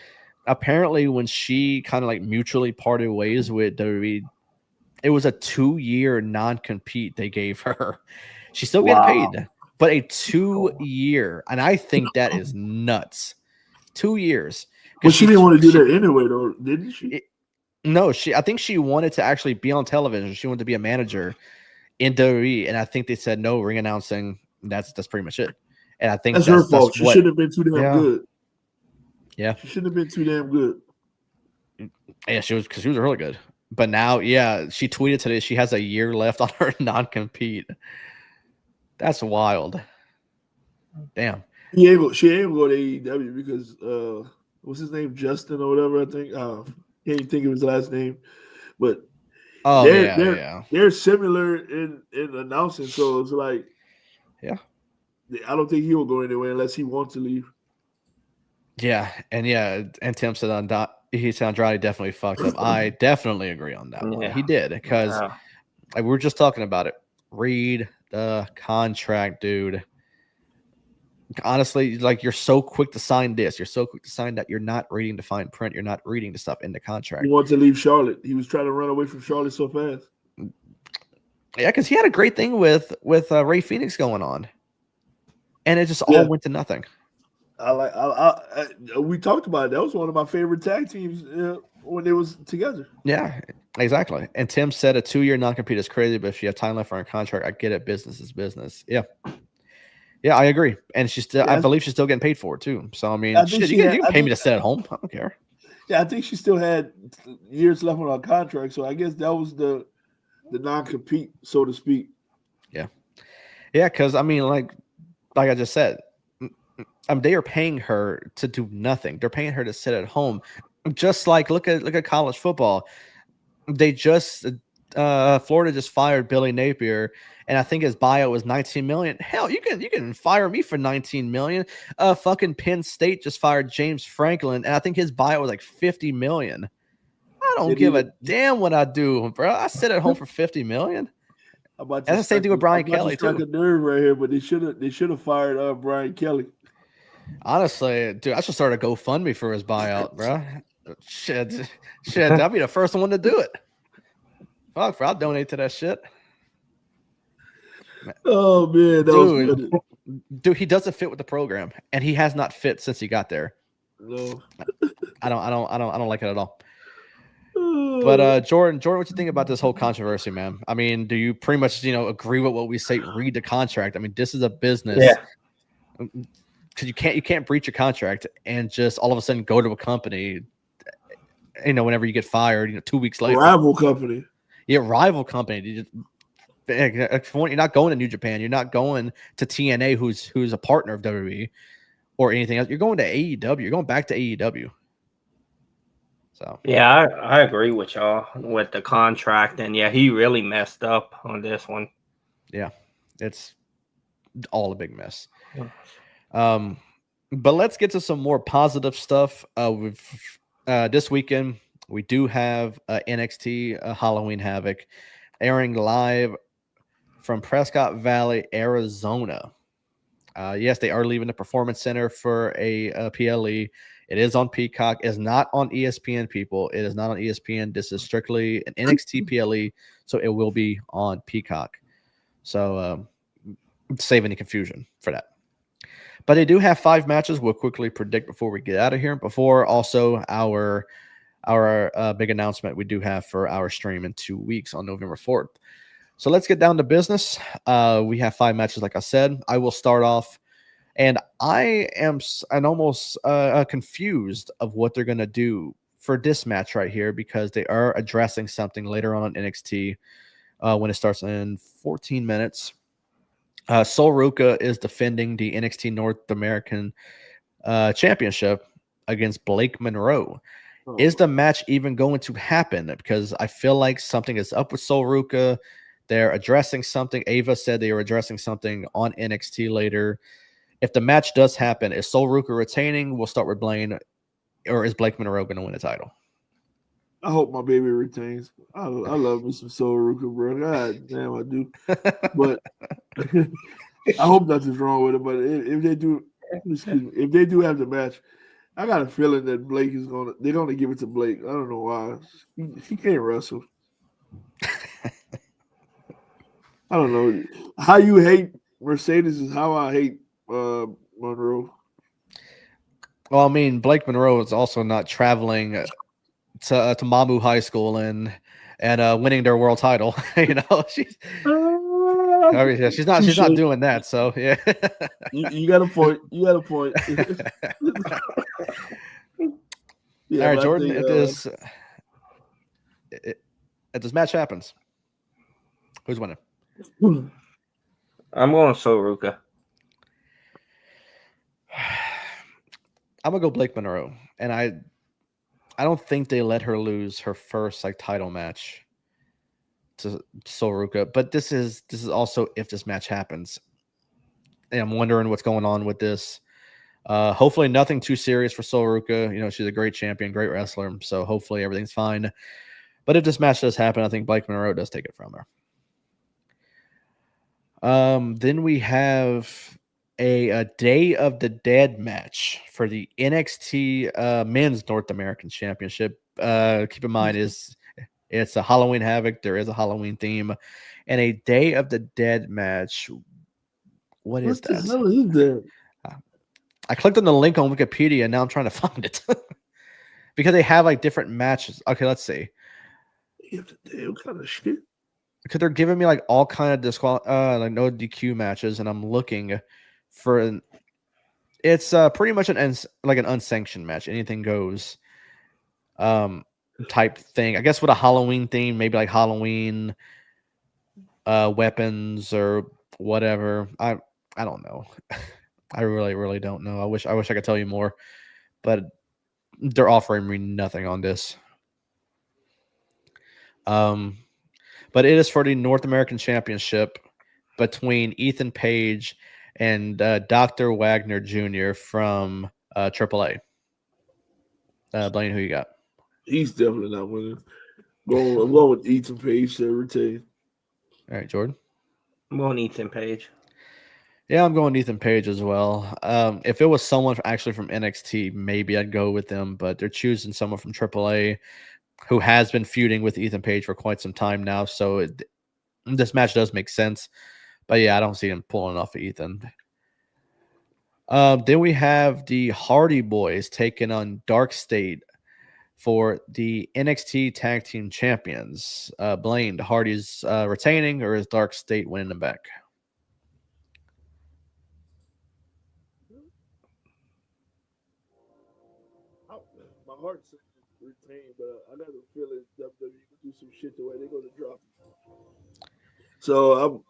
Speaker 1: apparently when she kind of like mutually parted ways with WWE, it was a 2-year non-compete they gave her. She's still getting paid, but a 2-year, and I think that is nuts. 2 years.
Speaker 3: Well, she didn't want to do that anyway, though, didn't she?
Speaker 1: No, I think she wanted to actually be on television. She wanted to be a manager in WWE, and I think they said no, ring announcing. That's pretty much it. And I think
Speaker 3: that's her fault. She shouldn't have been too damn good.
Speaker 1: Yeah,
Speaker 3: she shouldn't have been too damn good.
Speaker 1: Yeah, she was, because she was really good. But now, she tweeted today she has a year left on her non-compete. That's wild. Damn.
Speaker 3: She ain't gonna go to AEW because what's his name, Justin or whatever. I think can't think of his last name, but they're similar in announcing. So it's like, I don't think he will go anywhere unless he wants to leave.
Speaker 1: Yeah, and Tim said Andrade definitely fucked up. I definitely agree on that one. He did, because like, we were just talking about it. Read the contract, dude. Honestly, like, you're so quick to sign this. You're so quick to sign that. You're not reading the fine print. You're not reading the stuff in the contract.
Speaker 3: He wanted to leave Charlotte. He was trying to run away from Charlotte so fast.
Speaker 1: Yeah, because he had a great thing with Ray Phoenix going on, and it just all went to nothing.
Speaker 3: We talked about it. That was one of my favorite tag teams when they was together.
Speaker 1: Yeah, exactly. And Tim said a 2-year non-compete is crazy, but if you have time left for a contract, I get it. Business is business. Yeah, I agree. And she's still, I believe she's still getting paid for it too. So I mean, you can pay me to sit at home. I don't care.
Speaker 3: Yeah, I think she still had years left on her contract. So I guess that was the non-compete, so to speak.
Speaker 1: Yeah, because I mean, like I just said. They are paying her to do nothing. They're paying her to sit at home. Just like look at college football. They just Florida just fired Billy Napier, and I think his buyout was $19 million. Hell, you can fire me for $19 million. Fucking Penn State just fired James Franklin, and I think his buyout was like $50 million. I don't give a damn what I do, bro. I sit at home for $50 million. That's the same thing with Brian Kelly too.
Speaker 3: A nerve right here, but they should have fired Brian Kelly.
Speaker 1: Honestly, dude, I should start a GoFundMe for his buyout, bro. Shit, I'll be the first one to do it. Fuck, bro, I'll donate to that shit.
Speaker 3: Oh man,
Speaker 1: dude, he doesn't fit with the program, and he has not fit since he got there.
Speaker 3: No,
Speaker 1: I don't like it at all. But Jordan, what you think about this whole controversy, man? I mean, do you pretty much agree with what we say? Read the contract. I mean, this is a business.
Speaker 2: Yeah.
Speaker 1: Because you can't breach a contract and just all of a sudden go to a company, whenever you get fired, 2 weeks later.
Speaker 3: Rival company.
Speaker 1: Yeah, rival company. You're not going to New Japan. You're not going to TNA, who's a partner of WWE or anything else. You're going to AEW. You're going back to AEW. So
Speaker 2: yeah, I agree with y'all with the contract, and he really messed up on this one.
Speaker 1: Yeah, it's all a big mess. But let's get to some more positive stuff. This weekend we do have NXT Halloween Havoc airing live from Prescott Valley, Arizona. Yes, they are leaving the Performance Center for a PLE. It is on Peacock. It's not on ESPN, people. It is not on ESPN. This is strictly an NXT PLE, so it will be on Peacock. So save any confusion for that. But they do have 5 matches. We'll quickly predict before we get out of here. Before also our big announcement we do have for our stream in 2 weeks on November 4th. So let's get down to business. We have 5 matches, like I said. I will start off, and I am almost confused of what they're going to do for this match right here, because they are addressing something later on in NXT when it starts in 14 minutes. Sol Ruka is defending the NXT North American Championship against Blake Monroe. Is the match even going to happen? Because I feel like something is up with Sol Ruka. They're addressing something. Ava said they were addressing something on NXT later. If the match does happen, is Sol Ruka retaining? We'll start with Blaine. Or is Blake Monroe going to win the title?
Speaker 3: I hope my baby retains. I love me some Sol Ruka, bro. God damn, I do. But I hope nothing's wrong with it. But if they do, if they do have the match, I got a feeling that Blake is they're gonna give it to Blake. I don't know why. He can't wrestle. I don't know. How you hate Mercedes is how I hate Monroe.
Speaker 1: Well, I mean, Blake Monroe is also not traveling to Mamu High School and winning their world title. You know, she's not doing that. So yeah,
Speaker 3: you got a point. You got a point.
Speaker 1: Yeah, all right, Jordan. If this match happens, who's winning?
Speaker 2: I'm going Sol Ruka.
Speaker 1: I'm gonna go Blake Monroe, and I don't think they let her lose her first title match to Sol Ruka. But this is also if this match happens, and I'm wondering what's going on with this. Hopefully nothing too serious for Sol Ruka. You know, she's a great champion, great wrestler, so hopefully everything's fine. But if this match does happen, I think Blake Monroe does take it from her. Then we have a Day of the Dead match for the NXT Men's North American Championship. Keep in mind, it's a Halloween Havoc. There is a Halloween theme, and a Day of the Dead match. What is that?
Speaker 3: What the hell is that?
Speaker 1: I clicked on the link on Wikipedia, and now I'm trying to find it because they have different matches. Okay, let's see.
Speaker 3: What kind of shit?
Speaker 1: Because they're giving me all kind of no DQ matches, and I'm looking for it's pretty much an unsanctioned match, anything goes type thing. I guess with a Halloween theme, maybe Halloween weapons or whatever. I don't know. I really don't know. I wish I could tell you more, but they're offering me nothing on this. But it is for the North American Championship between Ethan Page and Dr. Wagner Jr. from AAA. Blaine, who you got?
Speaker 3: He's definitely not winning. I'm going with Ethan Page to retain.
Speaker 1: All right, Jordan.
Speaker 2: I'm going Ethan Page.
Speaker 1: Yeah, I'm going Ethan Page as well. If it was someone actually from NXT, maybe I'd go with them, but they're choosing someone from AAA who has been feuding with Ethan Page for quite some time now. So this match does make sense. But yeah, I don't see him pulling off of Ethan. Then we have the Hardy Boys taking on Dark State for the NXT Tag Team Champions. Blaine, the Hardys retaining, or is Dark State winning them back?
Speaker 3: My heart says retain, but I got a feeling WWE can do some shit the way they're going to drop it. So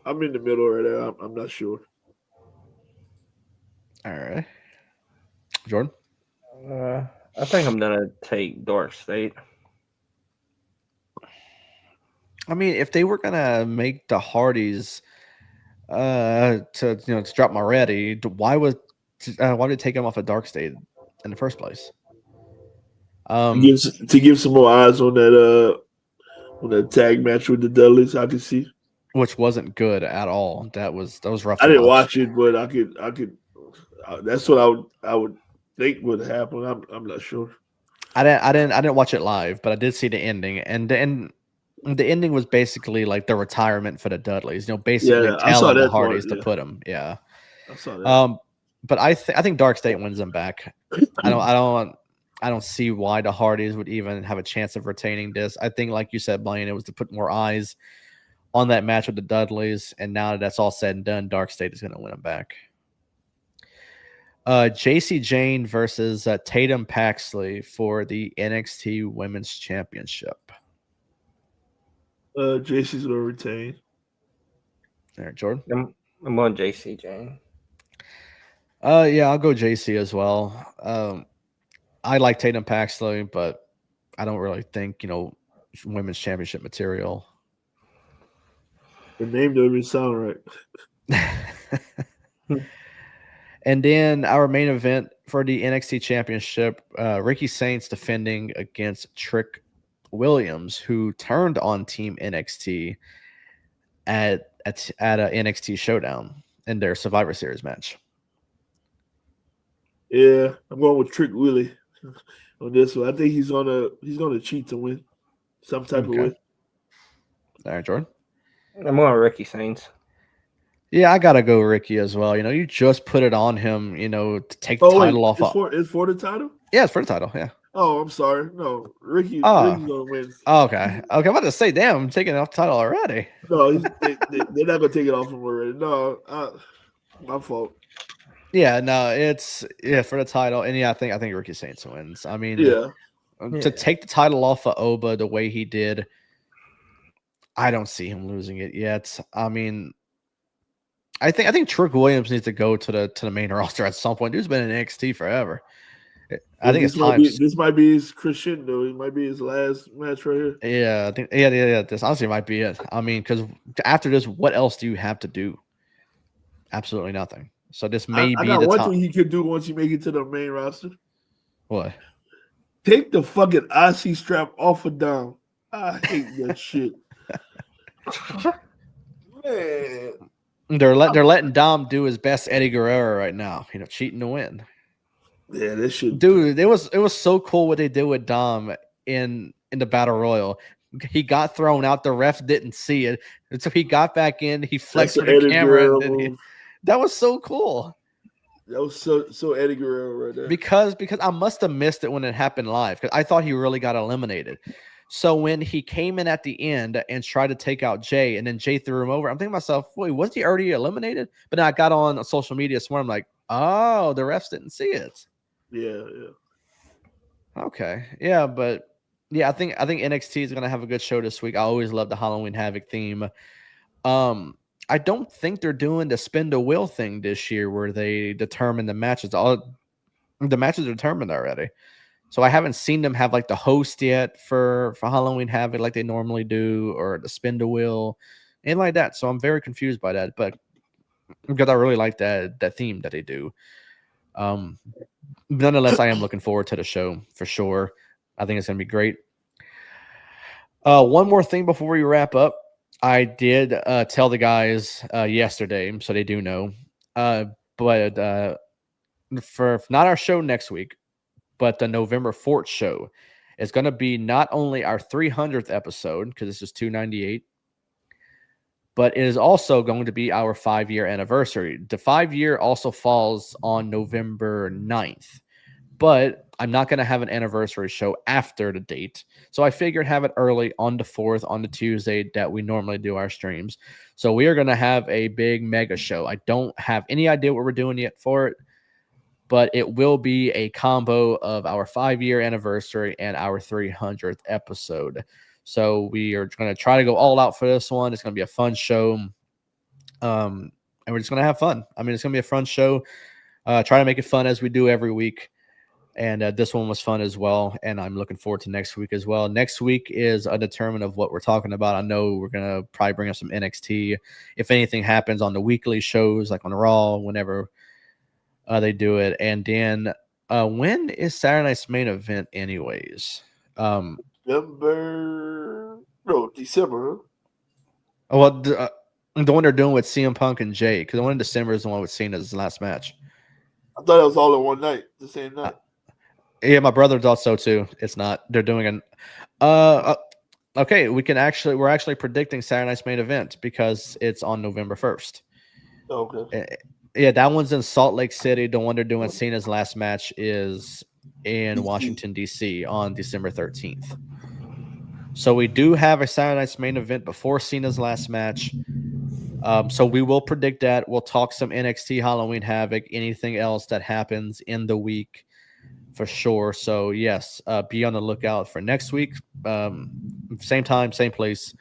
Speaker 3: I'm in the middle right now. I'm not sure.
Speaker 1: All right, Jordan.
Speaker 2: I think I'm gonna take Dark State.
Speaker 1: I mean, if they were gonna make the Hardys to drop Moretti, why would they take him off of Dark State in the first place?
Speaker 3: To give some more eyes on that tag match with the Dudleys, I can see.
Speaker 1: which wasn't good at all. That was rough.
Speaker 3: I didn't watch it, but I could. That's what I would think would happen. I'm not sure.
Speaker 1: I didn't watch it live, but I did see the ending, and the ending was basically like the retirement for the Dudleys. Basically
Speaker 3: I saw
Speaker 1: telling the
Speaker 3: that
Speaker 1: Hardys
Speaker 3: part,
Speaker 1: to put them. Yeah.
Speaker 3: I saw that.
Speaker 1: But I think Dark State wins them back. I don't see why the Hardys would even have a chance of retaining this. I think, like you said, Blaine, it was to put more eyes on that match with the Dudleys, and now that that's all said and done, Dark State is going to win them back. JC Jane versus Tatum Paxley for the NXT Women's Championship.
Speaker 3: JC's going to retain.
Speaker 1: All right, Jordan.
Speaker 2: I'm on JC Jane.
Speaker 1: Yeah, I'll go JC as well. I like Tatum Paxley, but I don't really think women's championship material.
Speaker 3: The name doesn't even sound right.
Speaker 1: And then our main event for the NXT Championship, Ricky Saints defending against Trick Williams, who turned on Team NXT at a NXT Showdown in their Survivor Series match.
Speaker 3: Yeah, I'm going with Trick Willie on this one. I think he's gonna cheat to win some type of way.
Speaker 1: All right, Jordan.
Speaker 2: I'm on Ricky Saints.
Speaker 1: Yeah, I gotta go Ricky as well. You just put it on him, to take the title off.
Speaker 3: It's for the title?
Speaker 1: Yeah, it's for the title. Yeah.
Speaker 3: Oh, I'm sorry. No, Ricky's gonna win.
Speaker 1: Okay. I'm about to say, damn, I'm taking off the title already.
Speaker 3: No, they're not gonna take it off him already. No, my fault.
Speaker 1: Yeah, no, it's for the title, and I think Ricky Saints wins. I mean, to take the title off of Oba the way he did, I don't see him losing it yet. I mean, I think Trick Williams needs to go to the main roster at some point. Dude's been in NXT forever. I think it's time.
Speaker 3: This might be his crescendo. It might be his last match right here.
Speaker 1: Yeah, I think. Yeah. This honestly might be it. I mean, because after this, what else do you have to do? Absolutely nothing. So this may be the
Speaker 3: one
Speaker 1: time.
Speaker 3: thing he could do once you make it to the main roster.
Speaker 1: What?
Speaker 3: Take the fucking IC strap off of Dom. I hate that shit. Man.
Speaker 1: They're letting Dom do his best Eddie Guerrero right now. Cheating to win.
Speaker 3: Yeah, this shit.
Speaker 1: Dude, it was so cool what they did with Dom in the Battle Royal. He got thrown out. The ref didn't see it. And so he got back in. He flexed for the camera. That was so cool.
Speaker 3: That was so Eddie Guerrero right there.
Speaker 1: Because I must have missed it when it happened live, because I thought he really got eliminated. So when he came in at the end and tried to take out Jay, and then Jay threw him over, I'm thinking to myself, wait, wasn't he already eliminated? But then I got on social media somewhere. I'm like, oh, the refs didn't see it.
Speaker 3: Yeah.
Speaker 1: Okay. Yeah, but yeah, I think NXT is gonna have a good show this week. I always love the Halloween Havoc theme. I don't think they're doing the spin the wheel thing this year where they determine the matches. All the matches are determined already. So I haven't seen them have like the host yet for Halloween Havoc like they normally do, or the spin the wheel, and like that. So I'm very confused by that, but because I really like that theme that they do. Nonetheless, I am looking forward to the show for sure. I think it's gonna be great. One more thing before we wrap up. I did tell the guys yesterday, so they do know. But for not our show next week, but the November 4th show is going to be not only our 300th episode, because this is 298, but it is also going to be our 5-year anniversary. The 5-year also falls on November 9th, but I'm not going to have an anniversary show after the date. So I figured have it early on the 4th, on the Tuesday that we normally do our streams. So we are going to have a big mega show. I don't have any idea what we're doing yet for it, but it will be a combo of our 5-year anniversary and our 300th episode. So we are going to try to go all out for this one. It's going to be a fun show. And we're just going to have fun. I mean, it's going to be a fun show. Try to make it fun as we do every week. And this one was fun as well. And I'm looking forward to next week as well. Next week is undetermined of what we're talking about. I know we're going to probably bring up some NXT. If anything happens on the weekly shows, like on Raw, whenever they do it. And then when is Saturday Night's main event anyways?
Speaker 3: December. Huh?
Speaker 1: Well, The one they're doing with CM Punk and Jay, because the one in December is the one with Cena's last match.
Speaker 3: I thought it was all in one night, the same night.
Speaker 1: Yeah, my brother thought so too. It's not. They're doing an. Okay, we're actually predicting Saturday night's main event because it's on November 1st.
Speaker 3: Okay.
Speaker 1: Yeah, that one's in Salt Lake City. The one they're doing Cena's last match is in Washington, D.C. on December 13th. So we do have a Saturday night's main event before Cena's last match. So we will predict that. We'll talk some NXT Halloween Havoc, anything else that happens in the week for sure. So yes, be on the lookout for next week. Same time, same place,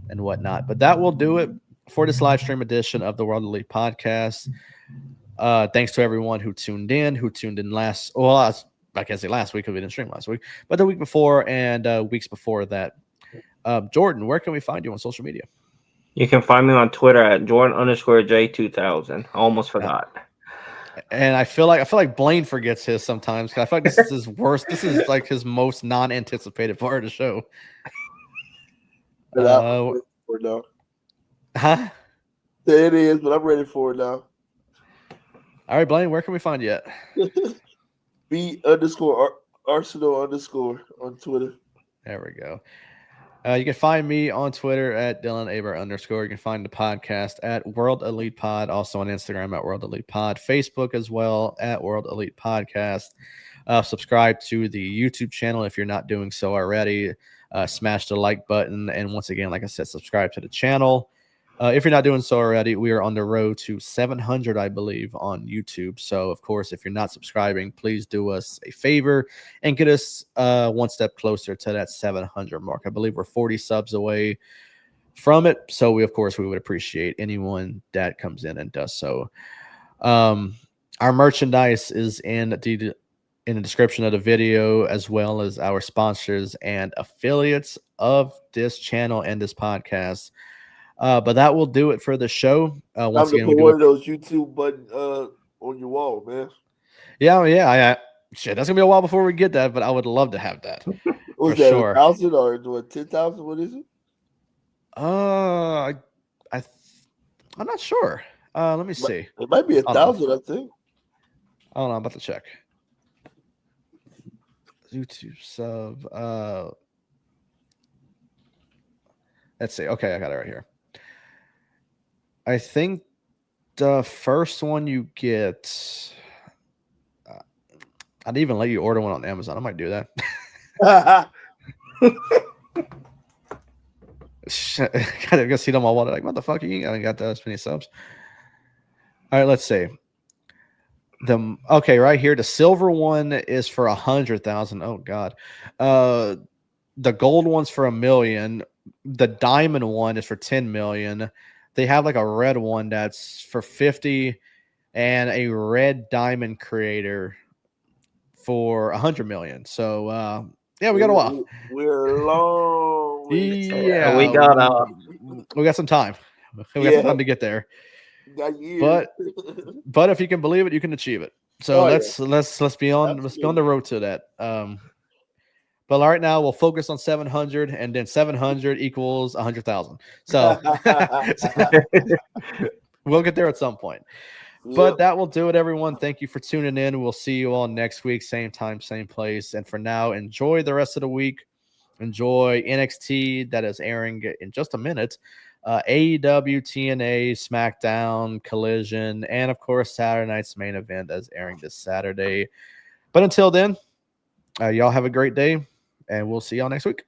Speaker 1: and whatnot. But that will do it for this live stream edition of the World Elite Podcast. Thanks to everyone who tuned in last. Well, I can't say last week because we didn't stream last week, but the week before and weeks before that. Jordan, where can we find you on social media?
Speaker 2: You can find me on Twitter at Jordan_J2000. I almost forgot.
Speaker 1: And I feel like Blaine forgets his sometimes. I feel like this is his worst. This is like his most non-anticipated part of the show. Huh?
Speaker 3: It is, but I'm ready for it now.
Speaker 1: All right, Blaine, where can we find you at?
Speaker 3: B_Arsenal_ on Twitter.
Speaker 1: There we go. You can find me on Twitter at DylanAber_. You can find the podcast at World Elite Pod, also on Instagram at World Elite Pod, Facebook as well at World Elite Podcast. Subscribe to the YouTube channel if you're not doing so already. Smash the like button. And once again, like I said, subscribe to the channel. If you're not doing so already, we are on the road to 700, I believe, on YouTube. So, of course, if you're not subscribing, please do us a favor and get us one step closer to that 700 mark. I believe we're 40 subs away from it. So, we would appreciate anyone that comes in and does so. Our merchandise is in the description of the video, as well as our sponsors and affiliates of this channel and this podcast. But that will do it for the show. Once again,
Speaker 3: put one of those YouTube buttons on your wall, man.
Speaker 1: Yeah. Shit, that's gonna be a while before we get that, but I would love to have that.
Speaker 3: Was that sure. 1,000 or 10,000? What is it?
Speaker 1: I'm not sure. Let me see.
Speaker 3: It might be 1,000, I think.
Speaker 1: I don't know. I'm about to check. YouTube sub. Let's see. Okay, I got it right here. I think the first one you get, I'd even let you order one on Amazon. I might do that. Gotta see it on my wallet. Like, motherfucker, you ain't got that many subs. All right, let's see. Right here, the silver one is for 100,000. Oh God. The gold one's for 1 million. The diamond one is for 10 million. They have like a red one that's for 50 and a red diamond creator for 100 million. So yeah, we got a while.
Speaker 3: We're long.
Speaker 1: Yeah,
Speaker 2: we
Speaker 1: got some time. We got some time to get there. But if you can believe it, you can achieve it. So let's be on the road to that. But right now we'll focus on 700, and then 700 equals 100,000. So we'll get there at some point. Yep. But that will do it, everyone. Thank you for tuning in. We'll see you all next week, same time, same place. And for now, enjoy the rest of the week. Enjoy NXT that is airing in just a minute. AEW, TNA, SmackDown, Collision, and of course Saturday night's main event that's airing this Saturday. But until then, y'all have a great day, and we'll see y'all next week.